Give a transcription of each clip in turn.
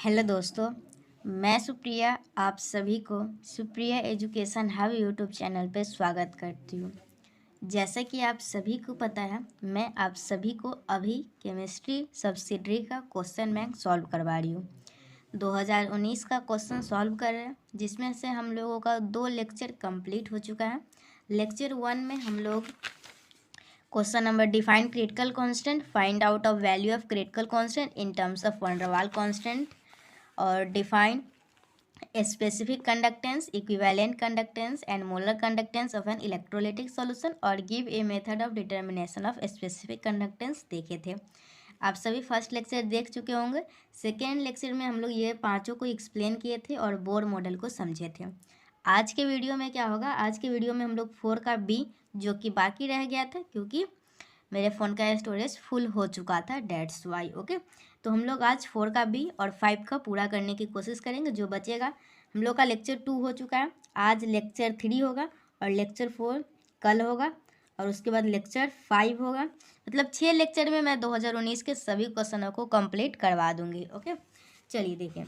Hello दोस्तों, मैं सुप्रिया आप सभी को Supriya education hub YouTube channel पर स्वागत करती हूँ। जैसा कि आप सभी को पता है, मैं आप सभी को अभी केमिस्ट्री सब्सिडरी का क्वेश्चन बैंक सॉल्व करवा रही हूँ। 2019 का क्वेश्चन सॉल्व कर रहे हैं, जिसमें से हम लोगों का 2 लेक्चर कंप्लीट हो चुका है। लेक्चर 1 में हम लोग question number define critical constant, find out of value of critical constant in terms of van der Waals constant और define specific conductance, equivalent conductance and molar conductance of an electrolytic solution और give a method of determination of specific conductance देखे थे। आप सभी first lecture देख चुके होंगे। Second lecture में हम लोग ये पांचों को एक्सप्लेन किए थे और बोर मॉडल को समझे थे। आज के वीडियो में क्या होगा, आज के वीडियो में हम लोग 4 का बी जो कि बाकी रह गया था क्योंकि मेरे फ़ोन का स्टोरेज फुल हो चुका था, डेट्स वाई। ओके, तो हम लोग आज 4 का बी और 5 का पूरा करने की कोशिश करेंगे। जो बचेगा, हम लोग का लेक्चर 2 हो चुका है, आज लेक्चर 3 होगा और लेक्चर 4 कल होगा और उसके बाद लेक्चर 5 होगा। मतलब 6 लेक्चर में मैं 2019 के सभी क्वेश्चनों को कंप्लीट करवा दूंगी। ओके, चलिए देखें।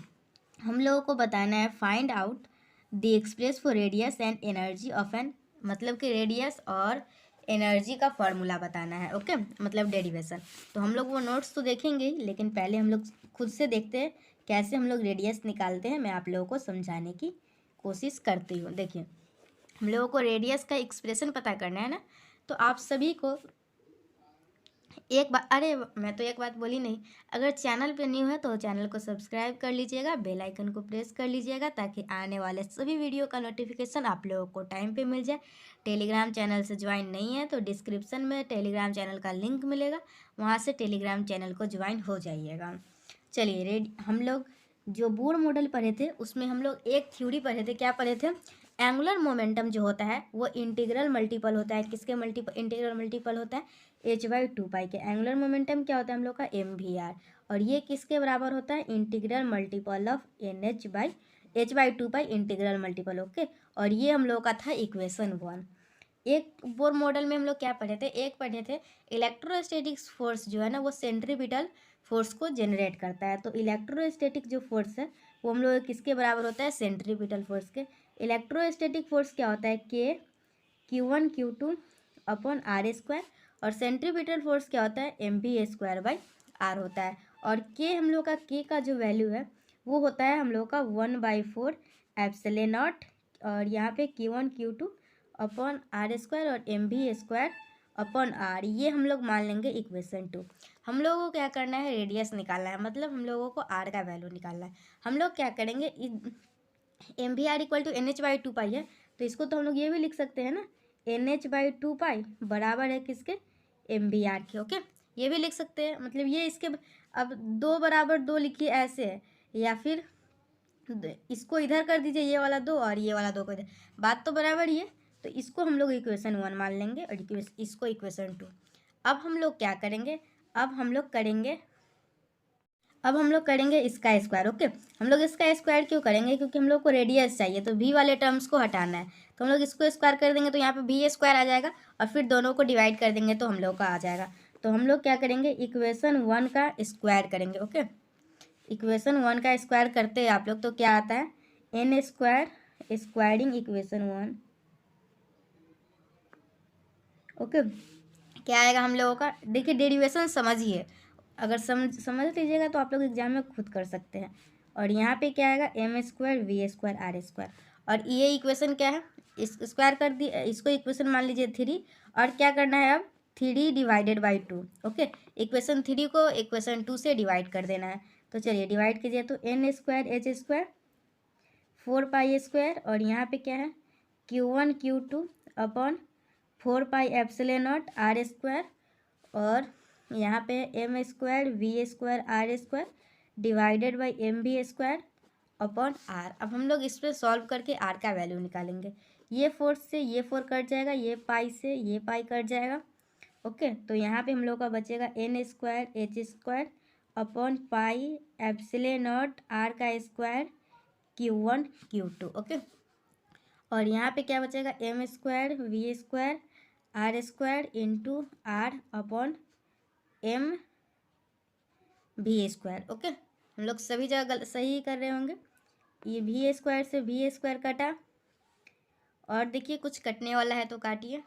हम लोगों को बताना है find out the express for radius and energy of N, मतलब कि रेडियस और एनर्जी का फॉर्मूला बताना है। ओके, मतलब डेरिवेशन। तो हम लोग वो नोट्स तो देखेंगे ही, लेकिन पहले हम लोग खुद से देखते हैं कैसे हम लोग रेडियस निकालते हैं। मैं आप लोगों को समझाने की कोशिश करती हूँ। देखिए, हम लोगों को रेडियस का एक्सप्रेशन पता करना है ना, तो आप सभी को एक बात, अरे मैं तो एक बात बोली नहीं, अगर चैनल पे न्यू है तो चैनल को सब्सक्राइब कर लीजिएगा, बेल आइकन को प्रेस कर लीजिएगा ताकि आने वाले सभी वीडियो का नोटिफिकेशन आप लोगों को टाइम पे मिल जाए। टेलीग्राम चैनल से ज्वाइन नहीं है तो डिस्क्रिप्शन में टेलीग्राम चैनल का लिंक मिलेगा, वहाँ से टेलीग्राम चैनल को ज्वाइन हो जाइएगा। चलिए, हम लोग जो बोर मॉडल पढ़े थे उसमें हम लोग एक थ्योरी पढ़े थे। क्या पढ़े थे? एंगुलर मोमेंटम जो होता है वो इंटीग्रल मल्टीपल होता है। किसके इंटीग्रल मल्टीपल होता है? h/2 के। एंगुलर मोमेंटम क्या होता है हम लोग का? mvr। और ये किसके बराबर होता है? Integral multiple of h/2 integral multiple. Okay, और ये हम लोग का था इक्वेशन 1। एक बोर मॉडल में हम लोग क्या पढ़े थे? एक पढ़े थे इलेक्ट्रोस्टैटिक्स फोर्स जो है ना वो सेंट्रीपिटल फोर्स को जनरेट करता है। तो इलेक्ट्रोस्टैटिक जो फोर्स है वो हम लोग किसके बराबर होता है? सेंट्रीपिटल फोर्स के। इलेक्ट्रोस्टैटिक फोर्स क्या होता है? के Q1 Q2 अपॉन r²। और सेंट्रीपिटल फोर्स क्या होता है? mv²/r होता है। और के हम लोग का के का जो वैल्यू है वो होता है हम लोग का 1/4 एप्सिलॉन नॉट। और यहाँ पे Q1 Q2 अपॉन r² और mv² अपॉन r, ये हम लोग मान लेंगे इक्वेशन 2। हम लोगों को क्या करना है? रेडियस निकालना है, मतलब हम लोगों को r का वैल्यू निकालना है। हम लोग क्या करेंगे? mvr इक्वल टू NH/2 है, तो इसको तो हम लोग ये भी लिख सकते हैं ना, NH/2 बराबर है किसके? mvr के। ओके, ये भी लिख सकते हैं, मतलब ये इसके अब 2 बराबर 2 लिखिए ऐसे है, या फिर इसको इधर कर दीजिए, ये वाला 2 और ये वाला 2 को इधर, बात तो बराबर ही है। तो इसको हम लोग इक्वेशन 1 मान लेंगे और इसको इक्वेशन 2। अब हम लोग क्या करेंगे? अब हम लोग करेंगे इसका स्क्वायर। ओके, हम लोग इसका स्क्वायर क्यों करेंगे? क्योंकि हम लोग को रेडियस चाहिए, तो v वाले टर्म्स को हटाना है। तो हम लोग इसको स्क्वायर कर देंगे तो यहाँ पे v² आ जाएगा और फिर दोनों को डिवाइड कर देंगे तो हम लोग का आ जाएगा। तो हम लोग क्या करेंगे? इक्वेशन 1 का स्क्वायर करेंगे। ओके, इक्वेशन 1 का स्क्वायर करते हैं आप लोग तो क्या आता है? n² squaring equation 1। ओके, क्या आएगा हम लोगों का? देखिए, डेरिवेशन समझिए, अगर समझ लीजिएगा तो आप लोग एग्जाम में खुद कर सकते हैं। और यहाँ पे क्या आएगा? m² v² r²। और ये इक्वेशन क्या है? इस स्क्वायर कर दी, इसको इक्वेशन मान लीजिए 3। और क्या करना है अब? 3 ÷ 2। ओके, इक्वेशन 3 को इक्वेशन 2 से डिवाइड कर देना है। तो चलिए डिवाइड कीजिए, तो n² h² 4π² और यहाँ पे क्या है? Q1 Q2 upon 4π epsilon not r²। और यहाँ पे m² v² r² divided by mv² upon r। अब हम लोग इस पर सॉल्व करके r का वैल्यू निकालेंगे। ये 4 से ये 4 कट जाएगा, ये पाई से ये पाई कट जाएगा। ओके, तो यहाँ पे हम लोग का बचेगा n² h² upon pi epsilon not r का स्क्वायर Q1 Q2। ओके, और यहाँ पे क्या बचेगा? m² v² r² into r upon mv²। Okay, हम लोग सभी जगह सही कर रहे होंगे। ये वी स्क्वायर से वी स्क्वायर कटा, और देखिए कुछ कटने वाला है तो काटिए।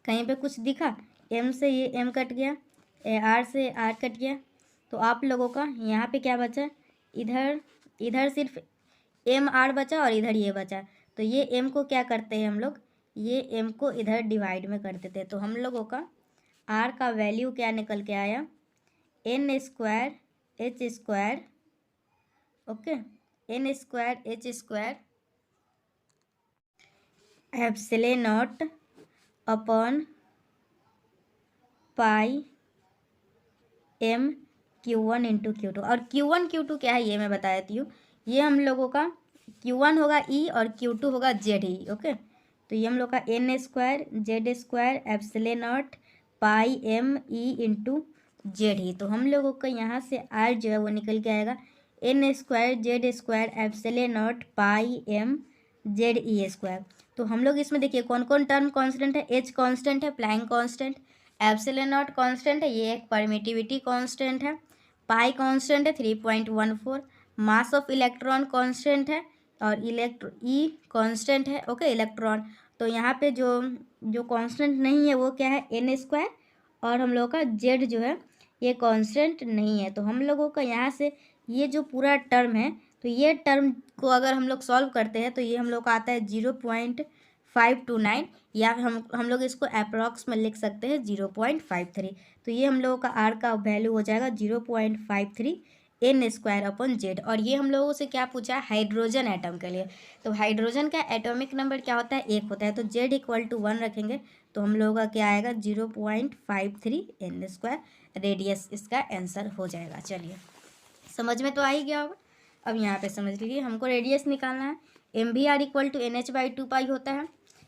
कहीं पे कुछ दिखा, एम से ये एम कट गया, आर से आर कट गया, तो आप लोगों का यहाँ पे क्या बचा, इधर इधर सिर्फ एम आर बचा और इधर ये बचा। तो ये एम को क्या करते हैं हम लोग, ये एम को इधर डिवाइड में कर देते हैं। तो हम लोगों का आर का वैल्यू क्या निकल के आया, N square H square, okay, N square H square epsilon naught upon pi M Q1 into Q2। और Q1 Q2 क्या है ये मैं बता देती हूँ। ये हम लोगों का Q1 होगा E और Q2 होगा Z ही, ओके। तो ये हम लोग का N square Z square epsilon naught pi M E into Z ही। तो हम लोगों का यहाँ से आर जो है वो निकल के आएगा N square Z square epsilon naught pi M Z E square. तो हम लोग इसमें देखिए कौन कौन टर्म कांस्टेंट है, एच कांस्टेंट है, Planck constant, epsilon naught constant है, ये एक परमिटिविटी कांस्टेंट है, पाई कांस्टेंट है 3.14, मास ऑफ इलेक्ट्रॉन कांस्टेंट है, और ई कांस्टेंट है, ओके, इलेक्ट्रॉन। तो यहाँ पे जो जो कांस्टेंट नहीं है वो क्या है, एन स्क्वायर, और हम लोगों का जेड जो है ये कांस्टेंट नहीं है। तो हम लोगों का यहाँ से ये जो पूरा टर्म है, तो ये टर्म को अगर हम लोग सॉल्व करते हैं तो ये हम लोग का आता है 0.529, या हम लोग इसको अप्रॉक्स में लिख सकते हैं 0.53। तो ये हम लोगों का आर का वैल्यू हो जाएगा 0.53 एन स्क्वायर अपॉन जेड। और ये हम लोगों से क्या पूछा है, हाइड्रोजन एटम के लिए। तो हाइड्रोजन का एटॉमिक नंबर क्या होता है, 1 होता है। तो जेड इक्वल टू 1 रखेंगे तो हम लोगों का क्या आएगा 0.53 एन स्क्वायर, रेडियस इसका आंसर हो जाएगा। चलिए समझ में तो आ ही गया होगा। अब यहाँ पे समझ लीजिए हमको रेडियस निकालना है, M V R equal to N H by 2 pi होता है।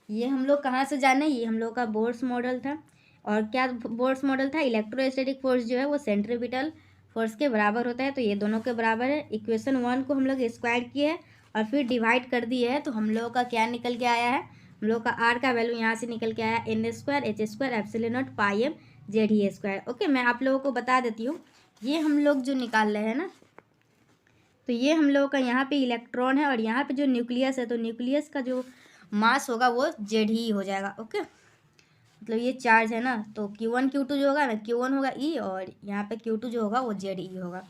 ये हम लोग कहाँ से जाने, ये हम लोग का बोर्स मॉडल था। और क्या बोर्स मॉडल था, इलेक्ट्रोस्टैटिक फोर्स जो है वो सेंट्रीपिटल फोर्स के बराबर होता है। तो ये दोनों के बराबर है। इक्वेशन 1 को हम लोग स्क्वायर किए हैं और फिर डिवाइड कर दिए है। तो हम लोगों का क्या निकल के आया है, हम लोग का आर का वैल्यू यहाँ से निकल के आया N square H square epsilon naught pi M Z ही स्क्वायर, ओके। मैं आप लोगों को बता देती हूँ, ये हम लोग जो निकाल रहे हैं ना, तो ये हम लोगों का यहाँ पे इलेक्ट्रॉन है और यहाँ पे जो न्यूक्लियस है, तो न्यूक्लियस का जो मास होगा वो जेड ही हो जाएगा, ओके। मतलब ये चार्ज है ना, तो Q1 Q2 जो होगा ना, Q1 होगा E और यहाँ पे Q2 जो होगा वो जेड ई होगा।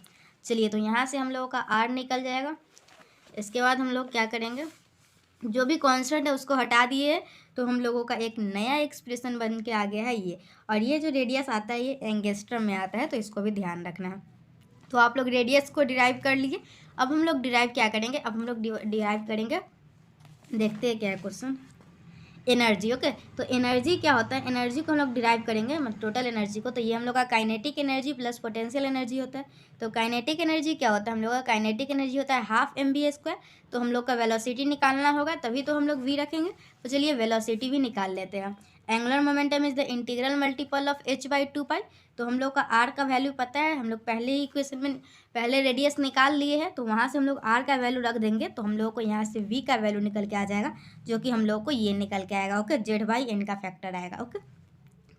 चलिए तो यहाँ से हम लोगों का R निकल जाएगा। इसके बाद हम लोग क्या करेंगे, जो भी कांस्टेंट है उसको हटा दिए, तो हम लोगों का एक नया एक्सप्रेशन बन के आ गया है ये। और ये जो रेडियस आता है ये एंगस्ट्रम में आता है, तो इसको भी ध्यान रखना है। तो आप लोग रेडियस को डिराइव कर लीजिए। अब हम लोग डिराइव क्या करेंगे, अब हम लोग डिराइव करेंगे, देखते हैं क्या है क्वेश्चन, एनर्जी, ओके। तो एनर्जी क्या होता है, एनर्जी को हम लोग डिराइव करेंगे मतलब टोटल एनर्जी को। तो ये हम लोग का kinetic energy plus potential energy होता है। तो काइनेटिक एनर्जी क्या होता है, हम लोग का काइनेटिक एनर्जी होता है हाफ एम बी स्क्वायर। तो हम लोग का वेलोसिटी निकालना होगा, तभी तो हम लोग वी रखेंगे। तो चलिए वेलोसिटी भी निकाल लेते हैं। Angular momentum is the integral multiple of h by 2 पाई। तो हम लोग का r का वैल्यू पता है, हम लोग पहले ही इक्वेशन में पहले रेडियस निकाल लिए हैं, तो वहाँ से हम लोग r का वैल्यू रख देंगे, तो हम लोगों को यहाँ से v का वैल्यू निकल के आ जाएगा, जो कि हम लोग को ये निकल के आएगा, ओके, जेड बाई एन का फैक्टर आएगा, ओके।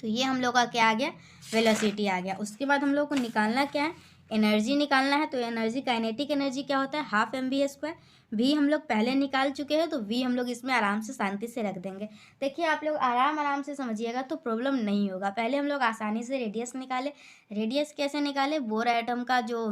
तो ये हम लोग का क्या आ गया, वेलोसिटी आ गया। उसके बाद हम लोग को निकालना क्या है, एनर्जी निकालना है। तो एनर्जी काइनेटिक एनर्जी क्या होता है, half M B square. V हम लोग पहले निकाल चुके हैं, तो वी हम लोग इसमें आराम से शांति से रख देंगे। देखिए आप लोग आराम से समझिएगा तो प्रॉब्लम नहीं होगा। पहले हम लोग आसानी से रेडियस निकाले। रेडियस कैसे निकाले, बोर एटम का जो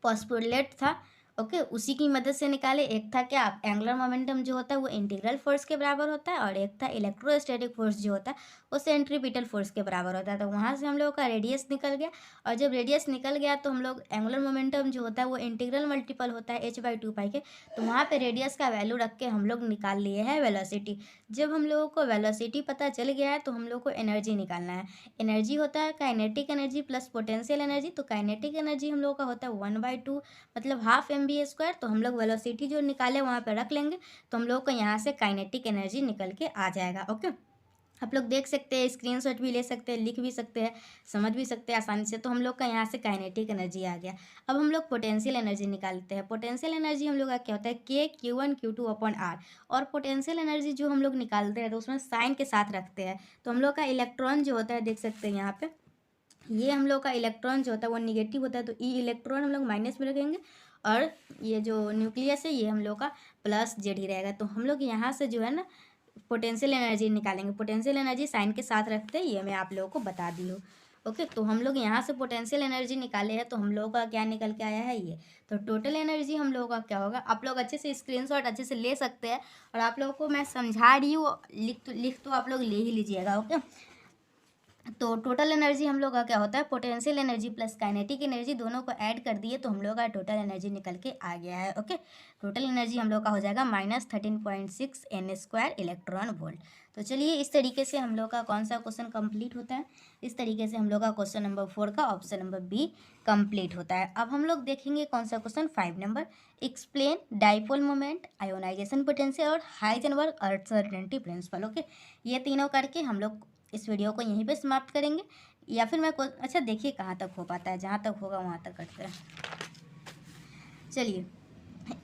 पोस्टुलेट था, ओके, उसी की मदद से निकाले। एक था क्या, एंगुलर मोमेंटम जो होता है वो इंटीग्रल फोर्स के बराबर होता है, और एक था इलेक्ट्रोस्टैटिक फोर्स जो होता है वो सेंट्रीपिटल फोर्स के बराबर होता है। तो वहाँ से हम लोगों का रेडियस निकल गया, और जब रेडियस निकल गया तो हम लोग एंगुलर मोमेंटम जो होता है वो इंटीग्रल मल्टीपल होता है h बाई 2 पाई के। तो वहाँ पे रेडियस का वैल्यू रख के हम लोग निकाल लिए हैं वेलोसिटी। जब हम लोगों को वेलोसिटी पता चल गया है तो हम लोग को एनर्जी निकालना है। एनर्जी होता है kinetic energy plus potential energy. तो काइनेटिक एनर्जी हम लोग का होता है 1/2 मतलब हाफ एम बी स्क्वायर। तो हम लोग वेलोसिटी जो निकाले वहाँ पे रख लेंगे, तो हम लोग को यहाँ से काइनेटिक एनर्जी निकल के आ जाएगा, ओके। आप लोग देख सकते हैं, स्क्रीनशॉट भी ले सकते हैं, लिख भी सकते हैं, समझ भी सकते हैं आसानी से। तो हम लोग का यहाँ से काइनेटिक एनर्जी आ गया। अब हम लोग पोटेंशियल एनर्जी निकालते हैं। पोटेंशियल एनर्जी हम लोग का क्या होता है, के Q1 Q2 अपॉन आर। और पोटेंशियल एनर्जी जो हम लोग निकालते हैं तो उसमें साइन के साथ रखते हैं। तो हम लोग का इलेक्ट्रॉन जो होता है, देख सकते हैं यहाँ पे, ये हम लोग का इलेक्ट्रॉन जो होता है वो निगेटिव होता है, तो ई इलेक्ट्रॉन हम लोग माइनस में रखेंगे और ये जो न्यूक्लियस है ये हम लोग का प्लस जेड ही रहेगा। तो हम लोग यहाँ से जो है ना पोटेंशियल एनर्जी निकालेंगे। पोटेंशियल एनर्जी साइन के साथ रखते हैं, ये मैं आप लोगों को बता दी हूँ। ओके, तो हम लोग यहाँ से पोटेंशियल एनर्जी निकाले हैं, तो हम लोगों का क्या निकल के आया है ये। तो टोटल एनर्जी हम लोगों का क्या होगा, आप लोग अच्छे से स्क्रीनशॉट अच्छे से ले सकते हैं, और आप लोगों को मैं समझा रही हूँ, लिख तो आप लोग ले ही लीजिएगा। ओके, तो टोटल एनर्जी हम लोग का क्या होता है, potential energy plus kinetic energy दोनों को ऐड कर दिए तो हम लोग का टोटल एनर्जी निकल के आ गया है। ओके, टोटल एनर्जी हम लोग का हो जाएगा -13.6 n² इलेक्ट्रॉन वोल्ट। तो चलिए इस तरीके से हम लोग का कौन सा क्वेश्चन कंप्लीट होता है, इस तरीके से हम लोग का क्वेश्चन नंबर 4 का ऑप्शन नंबर बी कंप्लीट होता है। अब हम लोग देखेंगे कौन सा question 5 number, explain dipole moment, ionization potential और हाइजेनबर्ग अनसर्टेनिटी प्रिंसिपल। ओके, ये तीनों करके हम लोग इस वीडियो को यहीं पे समाप्त करेंगे, या फिर मैं अच्छा देखिए कहाँ तक हो पाता है, जहाँ तक होगा वहाँ तक करते हैं। चलिए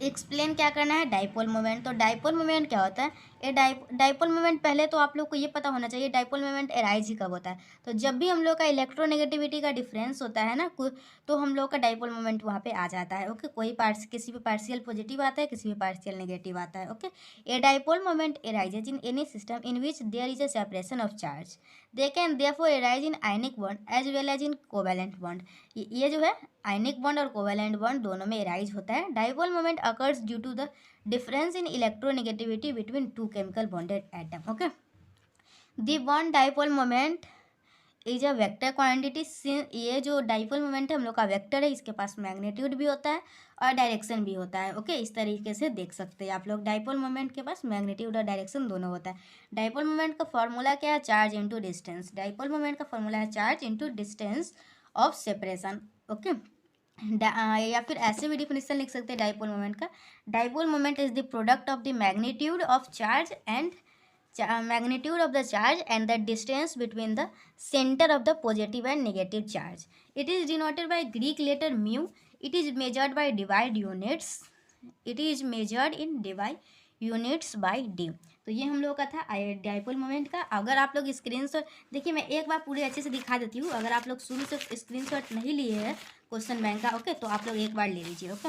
एक्सप्लेन क्या करना है, डाइपोल मोमेंट। तो डाइपोल मोमेंट क्या होता है, ये डाइपोल मोमेंट पहले तो आप लोग को ये पता होना चाहिए डाइपोल मोमेंट एराइज ही कब होता है। तो जब भी हम लोग का इलेक्ट्रोनेगेटिविटी का डिफरेंस होता है ना तो हम लोग का डाइपोल मोमेंट वहाँ पे आ जाता है। ओके, कोई किसी भी पार्शियल पॉजिटिव आता है, किसी भी पार्शियल नेगेटिव आता है। Okay, a dipole moment arises in any system in which there is a separation of charge, they can therefore arise in ionic bond as well as in covalent bond. ये जो है ionic bond और covalent bond दोनों में arise होता है। Dipole moment occurs due to the difference in electronegativity between two chemical bonded atom. Okay, the bond dipole moment is a vector quantity. ये जो डाइपोल मोमेंट है हम लोग का वेक्टर है, इसके पास मैग्नीट्यूड भी होता है और डायरेक्शन भी होता है। ओके, इस तरीके से देख सकते हैं आप लोग, डाइपोल मोमेंट के पास मैग्नीट्यूड और डायरेक्शन दोनों होता है। डाइपोल मोमेंट का फॉर्मूला क्या है, charge into distance. Dipole moment का फॉर्मूला है charge into distance of separation. Okay, या फिर ऐसे भी डिफिनेशन लिख सकते हैं डाइपोल मोमेंट का, dipole moment is the product of the magnitude of charge and magnitude of the charge and the distance between the center of the positive and negative charge. It is denoted by Greek letter mu. It is measured by divide units. It is measured in divide units by d. तो ये हम लोग का था dipole moment का। अगर आप लोग स्क्रीनशॉट देखिए, मैं एक बार पूरे अच्छे से दिखा देती हूँ। अगर आप लोग शुरू से स्क्रीनशॉट नहीं लिए हैं क्वेश्चन बैंक का, ओके, तो आप लोग एक बार ले लीजिए। ओके,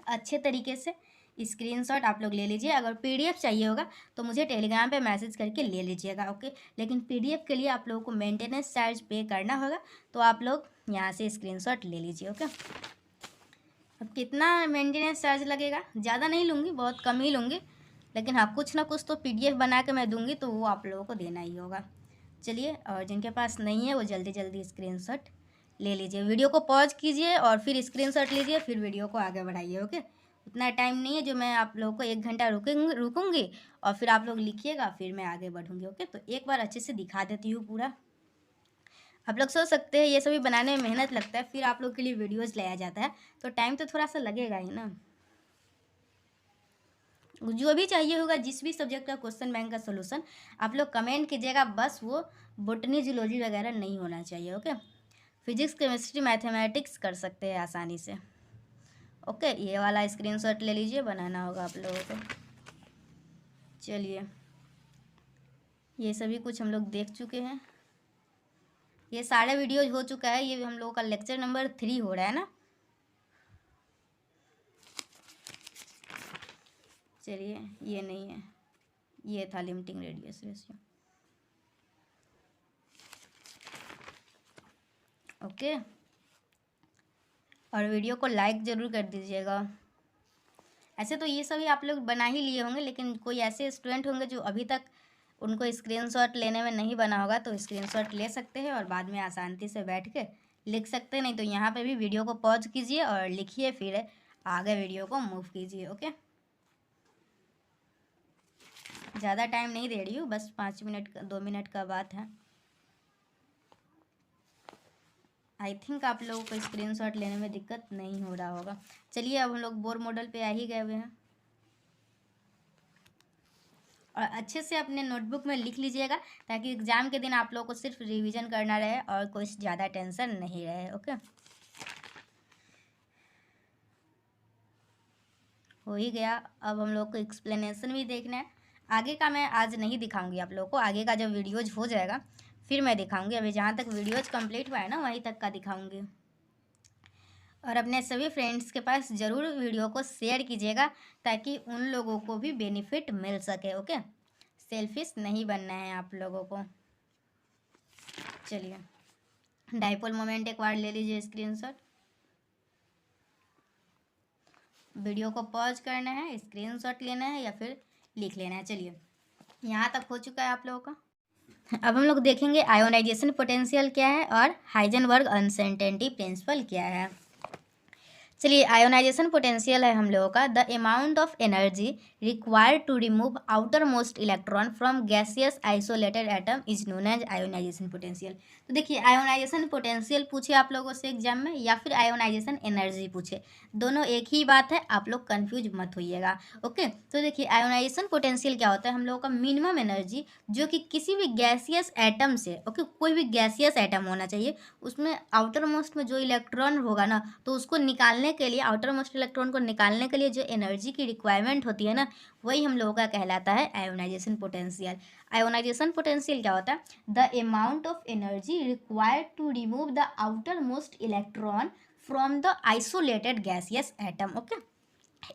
अच्छे तरीके से स्क्रीनशॉट आप लोग ले लीजिए। अगर पीडीएफ चाहिए होगा तो मुझे टेलीग्राम पे मैसेज करके ले लीजिएगा। ओके, लेकिन पीडीएफ के लिए आप लोगों को मेंटेनेंस चार्ज पे करना होगा, तो आप लोग यहाँ से स्क्रीनशॉट ले लीजिए। ओके, अब कितना मेंटेनेंस चार्ज लगेगा, ज़्यादा नहीं लूँगी, बहुत कम ही लूँगी, लेकिन हाँ कुछ ना कुछ तो पीडीएफ बना के मैं दूँगी, तो वो आप लोगों को देना ही होगा। चलिए, और जिनके पास नहीं है वो जल्दी जल्दी स्क्रीनशॉट ले लीजिए। वीडियो को पॉज कीजिए और फिर स्क्रीनशॉट लीजिए, फिर वीडियो को आगे बढ़ाइए। ओके, उतना टाइम नहीं है जो मैं आप लोगों को 1 घंटा रुकूंगी और फिर आप लोग लिखिएगा, फिर मैं आगे बढ़ूंगी। ओके, तो एक बार अच्छे से दिखा देती हूँ पूरा। आप लोग सोच सकते हैं ये सभी बनाने में मेहनत लगता है, फिर आप लोग के लिए वीडियोज़ लाया जाता है, तो टाइम तो थोड़ा सा लगेगा ही ना। जो भी चाहिए होगा, जिस भी सब्जेक्ट का क्वेश्चन बैंक का सोल्यूशन, आप लोग कमेंट कीजिएगा, बस वो बोटनी जूलॉजी वगैरह नहीं होना चाहिए। ओके, फिजिक्स केमिस्ट्री मैथमेटिक्स कर सकते हैं आसानी से। ओके, ये वाला स्क्रीनशॉट ले लीजिए, बनाना होगा आप लोगों को। चलिए, ये सभी कुछ हम लोग देख चुके हैं, ये सारे वीडियोज हो चुका है। ये हम लोगों का लेक्चर नंबर 3 हो रहा है ना। चलिए, ये नहीं है, ये था लिमिटिंग रेडियस रेशियो। ओके, और वीडियो को लाइक ज़रूर कर दीजिएगा। ऐसे तो ये सभी आप लोग बना ही लिए होंगे, लेकिन कोई ऐसे स्टूडेंट होंगे जो अभी तक उनको स्क्रीनशॉट लेने में नहीं बना होगा, तो स्क्रीनशॉट ले सकते हैं और बाद में आसानी से बैठ के लिख सकते हैं। नहीं तो यहाँ पे भी वीडियो को पॉज कीजिए और लिखिए, फिर आगे वीडियो को मूव कीजिए। ओके, ज़्यादा टाइम नहीं दे रही हूँ, बस 5 मिनट 2 मिनट का बात है। आई थिंक आप लोगों को स्क्रीनशॉट लेने में दिक्कत नहीं हो रहा होगा। चलिए, अब हम लोग बोर मॉडल पे आ ही गए हुए हैं, और अच्छे से अपने नोटबुक में लिख लीजिएगा, ताकि एग्ज़ाम के दिन आप लोगों को सिर्फ रिवीजन करना रहे और कोई ज़्यादा टेंशन नहीं रहे। ओके, हो ही गया। अब हम लोग को एक्सप्लेनेशन भी देखना है। आगे का मैं आज नहीं दिखाऊंगी आप लोगों को, आगे का जब वीडियोज हो जाएगा फिर मैं दिखाऊंगी। अभी जहाँ तक वीडियोज कंप्लीट हुआ है ना वहीं तक का दिखाऊंगी। और अपने सभी फ्रेंड्स के पास ज़रूर वीडियो को शेयर कीजिएगा ताकि उन लोगों को भी बेनिफिट मिल सके। ओके, सेल्फिश नहीं बनना है आप लोगों को। चलिए, डाइपोल मोमेंट एक बार ले लीजिए स्क्रीनशॉट। वीडियो को पॉज करना है, स्क्रीनशॉट लेना है या फिर लिख लेना है। चलिए, यहाँ तक हो चुका है आप लोगों का। अब हम लोग देखेंगे आयोनाइजेशन पोटेंशियल क्या है और हाइजेनबर्ग अनसर्टेनिटी प्रिंसिपल क्या है। चलिए, आयोनाइजेशन पोटेंशियल है हम लोगों का the amount of energy required to remove outer most electron from gaseous isolated atom is known as ionisation potential. तो देखिए, आयोनाइजेशन पोटेंशियल पूछे आप लोगों से एग्जाम में या फिर आयोनाइजेशन एनर्जी पूछे, दोनों एक ही बात है, आप लोग कंफ्यूज मत होइएगा। ओके, तो देखिए आयोनाइजेशन पोटेंशियल क्या होता है, हम लोगों का मिनिमम एनर्जी जो कि किसी भी गैसियस एटम से, ओके, कोई भी गैसियस एटम होना चाहिए, उसमें आउटर मोस्ट में जो इलेक्ट्रॉन होगा ना, तो उसको निकालने के लिए, आउटर मोस्ट इलेक्ट्रॉन को निकालने के लिए जो एनर्जी की रिक्वायरमेंट होती है ना, वही हम लोगों का कहलाता है आयोनाइजेशन पोटेंशियल। आयोनाइजेशन पोटेंशियल क्या होता है, the amount of energy required to remove the outer most electron from the isolated gaseous atom, okay,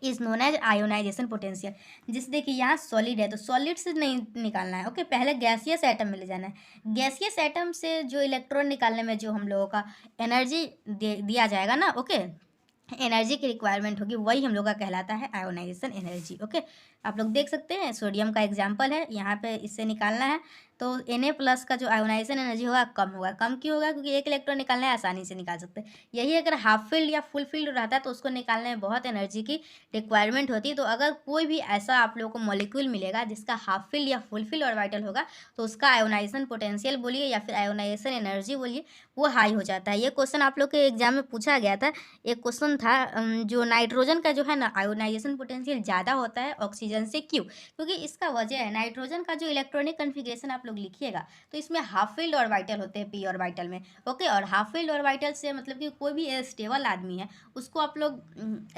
is known as ionisation potential. जिसे देखिए यहाँ सॉलिड है तो सॉलिड से नहीं निकालना है, ओके, पहले गैसियस एटम में ले जाना है। गैसियस एटम से जो इलेक्ट्रॉन निकालने में जो हम लोगों का एनर्जी दिया जाएगा ना, ओके, एनर्जी की रिक्वायरमेंट होगी, वही हम लोग का कहलाता है आयोनाइजेशन एनर्जी। ओके, आप लोग देख सकते हैं सोडियम का एग्जांपल है, यहाँ पे इससे निकालना है तो Na+ का जो आयोनाइजेशन एनर्जी होगा कम होगा। कम क्यों होगा, क्योंकि एक इलेक्ट्रॉन निकालना है आसानी से निकाल सकते हैं। यही अगर हाफ फील्ड या फुल फील्ड रहता है तो उसको निकालने में बहुत एनर्जी की रिक्वायरमेंट होती है। तो अगर कोई भी ऐसा आप लोगों को मॉलिक्यूल मिलेगा जिसका हाफ फील्ड या फुल फील्ड ऑर्बिटल होगा तो उसका आयोनाइजेशन पोटेंशियल बोलिए या फिर आयोनाइजेशन एनर्जी बोलिए, वो हाई हो जाता है। ये क्वेश्चन आप लोग के एग्जाम में पूछा गया था। एक क्वेश्चन था जो नाइट्रोजन का जो है ना आयोनाइजेशन पोटेंशियल ज़्यादा होता है ऑक्सीजन से, क्यों? क्योंकि इसका वजह है नाइट्रोजन का जो इलेक्ट्रॉनिक कन्फिग्रेशन आप लोग लिखिएगा तो इसमें हाफ फील्ड ऑर्बिटल होते हैं पी ऑर्बिटल में, ओके, और हाफ फील्ड ऑर्बिटल से मतलब कि कोई भी स्टेबल आदमी है उसको आप लोग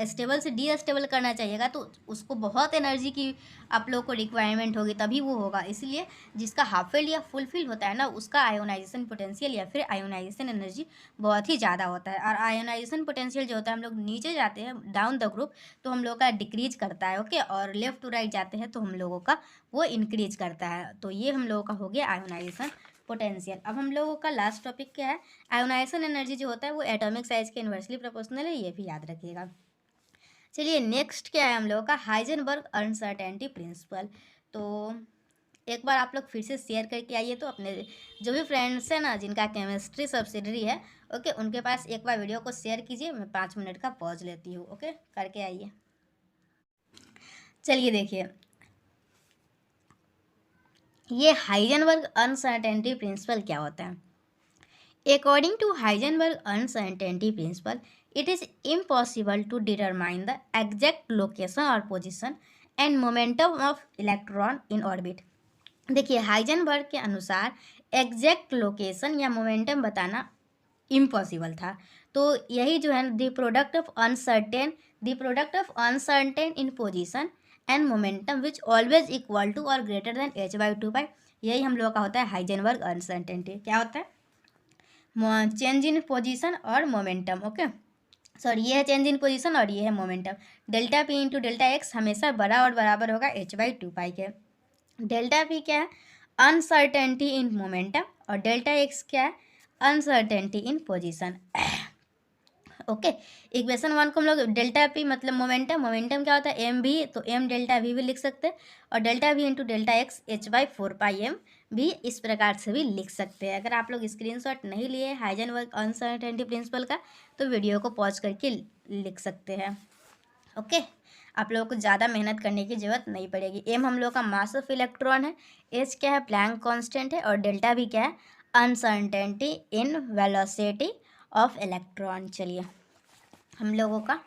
स्टेबल से डी स्टेबल करना चाहिएगा तो उसको बहुत एनर्जी की आप लोग को रिक्वायरमेंट होगी तभी वो होगा। इसलिए जिसका हाफ फील्ड या फुल फील्ड होता है ना उसका आयोनाइजेशन पोटेंशियल या फिर आयोनाइजेशन एनर्जी बहुत ही ज़्यादा होता है। और आयोनाइजेशन पोटेंशियल जो होता है, हम लोग नीचे जाते हैं डाउन द ग्रुप तो हम लोग का डिक्रीज करता है, ओके, और लेफ्ट टू राइट जाते हैं तो हम लोगों का वो इंक्रीज करता है। तो ये हम लोगों का हो गया आयोनाइजेशन पोटेंशियल। अब हम लोगों का लास्ट टॉपिक क्या है, आयोनाइजेशन एनर्जी जो होता है वो एटॉमिक साइज के इन्वर्सली प्रोपोर्शनल है, ये भी याद रखिएगा। चलिए, नेक्स्ट क्या है हम लोगों का, हाइजेनबर्ग अनसर्टेनिटी प्रिंसिपल। तो एक बार आप लोग फिर से शेयर करके आइए तो अपने जो भी फ्रेंड्स हैं ना जिनका केमिस्ट्री सब्सिडरी है, ओके, उनके पास एक बार वीडियो को शेयर कीजिए। मैं 5 मिनट का पॉज लेती हूँ, ओके, करके आइए। चलिए देखिए, ये हाइजेनबर्ग अनसर्टेनिटी प्रिंसिपल क्या होता है। According to Heisenberg uncertainty principle, it is impossible to determine the exact location or position and momentum of electron in orbit. देखिए, हाइजेनबर्ग के अनुसार एग्जैक्ट लोकेशन या मोमेंटम बताना इम्पॉसिबल था। तो यही जो है the product of uncertain in position and momentum which always equal to और ग्रेटर देन h/2π, यही हम लोग का होता है हाइजेनबर्ग अनसर्टेनिटी। क्या होता है, चेंज इन पोजीशन और मोमेंटम, ओके, सॉरी, ये है चेंज इन पोजीशन और ये है momentum. Delta P into delta x हमेशा बड़ा और बराबर होगा h/2π के। डेल्टा पी क्या है, अनसर्टेनिटी इन मोमेंटम, और डेल्टा एक्स क्या है, अनसर्टेनिटी इन पोजीशन। ओके, इक्वेशन 1 को हम लोग डेल्टा पी मतलब मोमेंटम, मोमेंटम क्या होता है एम भी, तो एम डेल्टा वी भी लिख सकते हैं, और delta we into delta x h/4πm भी इस प्रकार से भी लिख सकते हैं। अगर आप लोग स्क्रीनशॉट नहीं लिए हाइजेनबर्ग अनसर्टेनिटी प्रिंसिपल का तो वीडियो को पॉज करके लिख सकते हैं, ओके। आप लोगों को ज़्यादा मेहनत करने की ज़रूरत नहीं पड़ेगी। एम हम लोग का मास ऑफ इलेक्ट्रॉन है, एच क्या है प्लैंक कांस्टेंट है, और डेल्टा भी क्या है uncertainty in velocity of electron. चलिए, हम लोगों का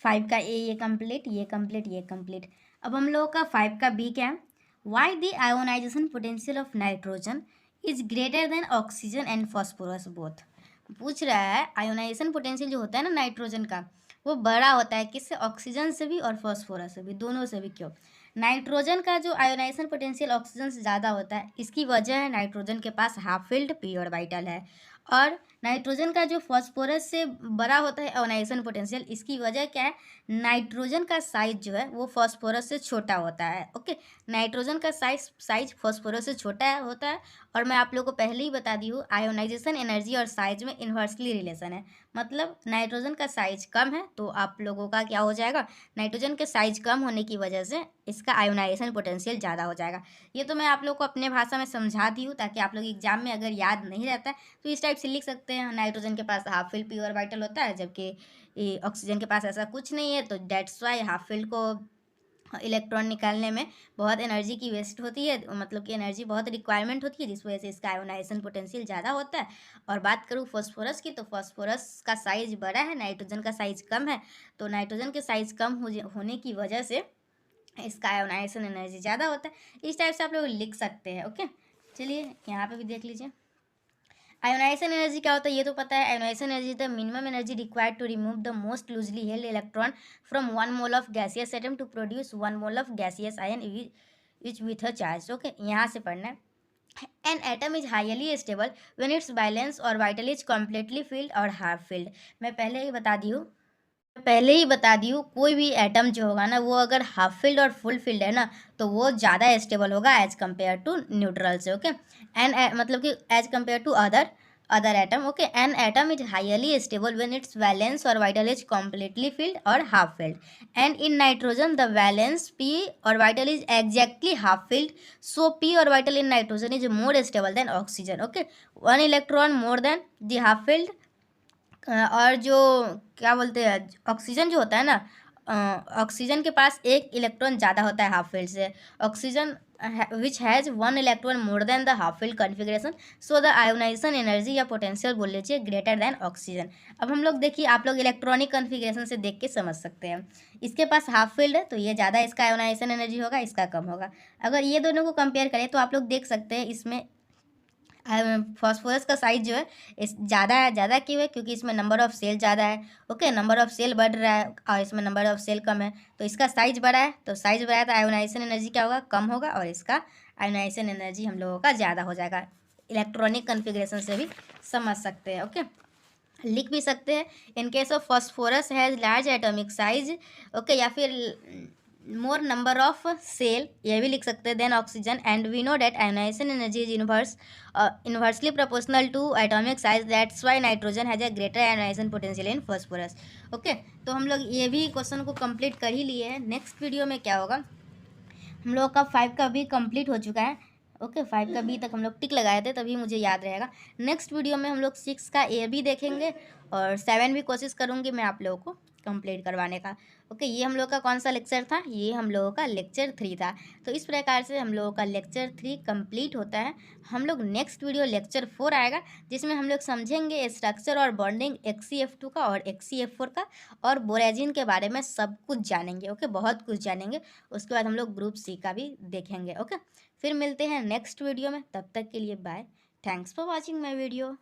5 का ए ये कंप्लीट, ये कंप्लीट, ये कंप्लीट। अब हम लोगों का 5 का बी क्या है, why the ionization potential of nitrogen is greater than oxygen and phosphorus both. पूछ रहा है आयोनाइजेशन पोटेंशियल जो होता है ना नाइट्रोजन का वो बड़ा होता है किससे, ऑक्सीजन से भी और फॉस्फोरस से भी, दोनों से भी। क्यों? नाइट्रोजन का जो आयोनाइजेशन पोटेंशियल ऑक्सीजन से ज़्यादा होता है, इसकी वजह है नाइट्रोजन के पास हाफ फिल्ड पी ऑर्बिटल है। और नाइट्रोजन का जो फास्फोरस से बड़ा होता है आयोनाइजेशन पोटेंशियल, इसकी वजह क्या है, नाइट्रोजन का साइज जो है वो फास्फोरस से छोटा होता है। ओके, नाइट्रोजन का साइज फास्फोरस से छोटा होता है। और मैं आप लोगों को पहले ही बता दी हूँ, आयोनाइजेशन एनर्जी और साइज में इन्वर्सली रिलेशन है। मतलब नाइट्रोजन का साइज कम है तो आप लोगों का क्या हो जाएगा, नाइट्रोजन के साइज कम होने की वजह से इसका आयोनाइजेशन पोटेंशियल ज़्यादा हो जाएगा। ये तो मैं आप लोग को अपने भाषा में समझा दी हूँ, ताकि आप लोग एग्जाम में अगर याद नहीं रहता है तो इस टाइप से लिख सकते हैं। नाइट्रोजन के पास हाफ फिल्ड पी ऑर्बिटल होता है, जबकि ऑक्सीजन के पास ऐसा कुछ नहीं है, तो डेट्स वाई हाफ फिल्ड को इलेक्ट्रॉन निकालने में बहुत एनर्जी की वेस्ट होती है, मतलब कि एनर्जी बहुत रिक्वायरमेंट होती है, जिस वजह से इसका आयोनाइजेशन पोटेंशियल ज़्यादा होता है। और बात करूँ फास्फोरस की, तो फास्फोरस का साइज बड़ा है, नाइट्रोजन का साइज कम है। तो नाइट्रोजन के साइज कम होने की वजह से इसका आयोनाइजेशन एनर्जी ज़्यादा होता है। इस टाइप से आप लोग लिख सकते हैं। ओके, चलिए यहाँ पे भी देख लीजिए। आयोनाइजेशन एनर्जी क्या होता है ये तो पता है। Ionisation energy the minimum energy required to remove the most loosely held electron from 1 mole of gaseous atom to produce 1 mole of gaseous ion which with a charge. Okay, यहाँ से पढ़ना है। An atom is highly stable when its valence orbital is completely filled or half filled। मैं पहले ही बता दी हूँ, कोई भी एटम जो होगा ना, वो अगर हाफ फिल्ड और फुल फिल्ड है ना, तो वो ज़्यादा स्टेबल होगा एज कम्पेयर टू न्यूट्रल से। ओके, एंड मतलब कि as compare to other atom. Okay, an atom is highly stable when its valence orbital is completely filled और half filled. And in nitrogen the valence P orbital is exactly half filled, so P orbital in nitrogen is more stable than oxygen. Okay, 1 electron more than the half filled. और जो क्या बोलते हैं, oxygen जो होता है ना, oxygen के पास एक इलेक्ट्रॉन ज़्यादा होता है हाफ फील्ड से। Oxygen which has 1 electron more than the half filled configuration, so the ionisation energy या पोटेंशियल बोल लीजिए ग्रेटर देन ऑक्सीजन। अब हम लोग देखिए, आप लोग इलेक्ट्रॉनिक कॉन्फिगरेशन से देख के समझ सकते हैं। इसके पास हाफ फील्ड है तो ये ज़्यादा इसका आयोनाइजेशन एनर्जी होगा, इसका कम होगा। अगर ये दोनों को कंपेयर करें तो आप लोग देख सकते हैं, इसमें फास्फोरस का साइज जो है इस ज़्यादा क्यों है, क्योंकि इसमें नंबर ऑफ सेल ज़्यादा है। ओके, नंबर ऑफ सेल बढ़ रहा है और इसमें नंबर ऑफ सेल कम है, तो इसका साइज बड़ा है। तो साइज बड़ा है तो आयोनाइजेशन एनर्जी क्या होगा, कम होगा, और इसका आयोनाइजेशन एनर्जी हम लोगों का ज़्यादा हो जाएगा। इलेक्ट्रॉनिक कन्फिग्रेशन से भी समझ सकते हैं। ओके, लिख भी सकते हैं, in case of phosphorus has large atomic size. Okay, या फिर मोर नंबर ऑफ सेल, ये भी लिख सकते हैं, than oxygen. And we know that ionisation energy is inversely proportional to atomic size, that's why nitrogen has a greater ionisation potential in phosphorus. Okay, तो हम लोग ये भी क्वेश्चन को कंप्लीट कर ही लिए हैं। नेक्स्ट वीडियो में क्या होगा, हम लोग का 5 का भी कंप्लीट हो चुका है। ओके, 5 का बी तक हम लोग टिक लगाए थे, तभी मुझे याद रहेगा। नेक्स्ट वीडियो में हम लोग 6 का ए भी देखेंगे और 7 भी कोशिश करूँगी मैं आप लोगों को कंप्लीट करवाने का। ओके, ये हम लोग का कौन सा लेक्चर था, ये हम लोगों का लेक्चर 3 था। तो इस प्रकार से हम लोगों का लेक्चर 3 कंप्लीट होता है। हम लोग नेक्स्ट वीडियो लेक्चर 4 आएगा, जिसमें हम लोग समझेंगे स्ट्रक्चर और बॉन्डिंग XCF2 का और XCF4 का, और बोरेजिन के बारे में सब कुछ जानेंगे। ओके, बहुत कुछ जानेंगे। उसके बाद हम लोग ग्रुप C का भी देखेंगे। ओके, फिर मिलते हैं नेक्स्ट वीडियो में, तब तक के लिए bye. Thanks for watching my video.